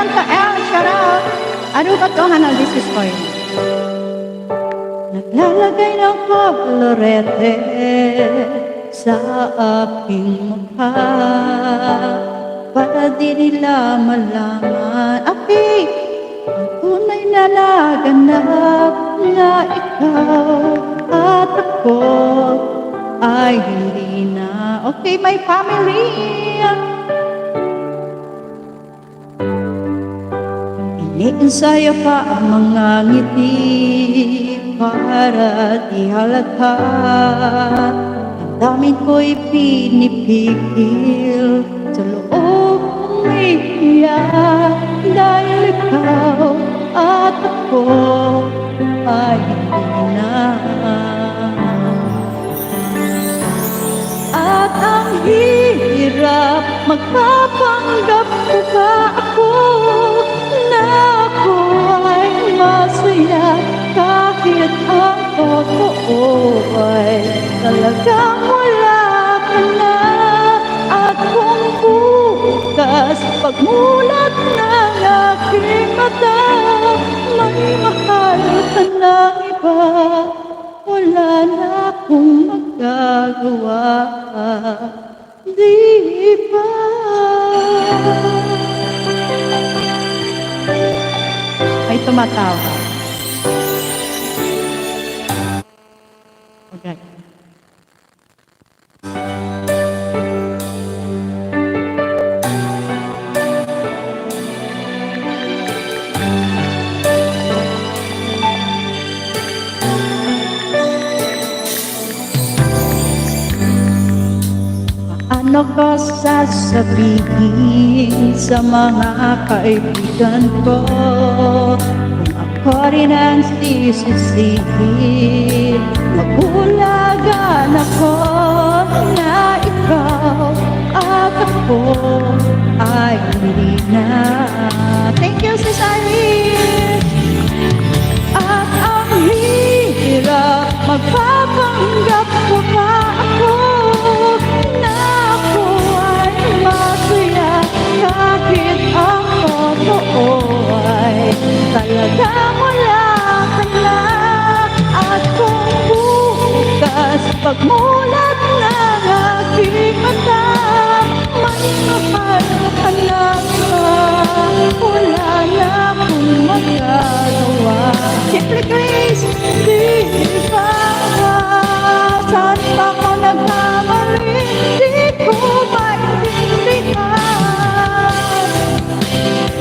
Santa El, shout out. Arigato, Hana, this is for you. Naglalagay ng kolorete sa aking mukha para di nila malaman ang tunay na laganap na ikaw at ako ay hindi na. Okay, my family, iniensayo pa ang mga ngiti para di halata. Ang dami ko'y pinipigil sa loob kong iiyak dahil ikaw at ako ay hindi na. At ang hirap magpapanggap ko ba ako na ako ay masaya kahit ang totoo ay talagang wala ka na. At kung bukas pagmulat ng aking mata may mahal ka ng iba, wala na akong magagawa, di ba? May tumatawa. Okay. Ano ko sasabihin sa mga kaibigan ko kung ako rin ang sisisihin? Magulagan ako na ikaw at ako ay hindi na. Thank you, Sis Irene. At ang hirap magpapanggap ko pa ako na ako ay masaya kahit ang totoo ay talagang wala ka na. At kung bukas pagmulat ng aking mata may mahal ka na iba, wala na akong magagawa. Siyempre Grace, di ba? Saan pa ako nagkamali? Di ko maintindihan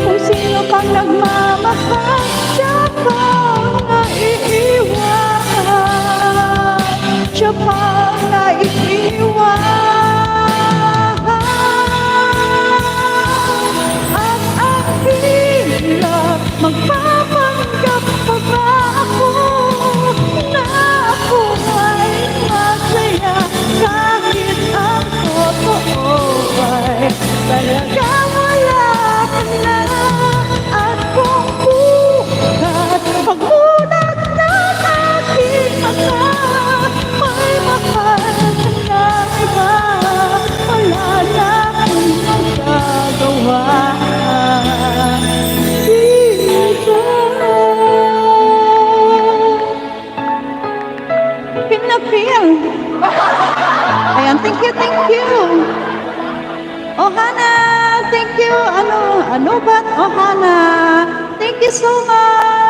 kung sino pang nagmamahal siya pang naiiwan, siya pang naiiwan. At ang hirap magpapanggap pa ba ako na ako ay masaya kahit ang totoo ay talagang wala ka na. At kung bukas pagmulat ng aking mata may mahal ka na iba, wala na akong magagawa, di ba? Pinapil. Ayan, thank you, thank you. Oh, Hana, thank you. Ano ba? Oh, Hana, thank you so much.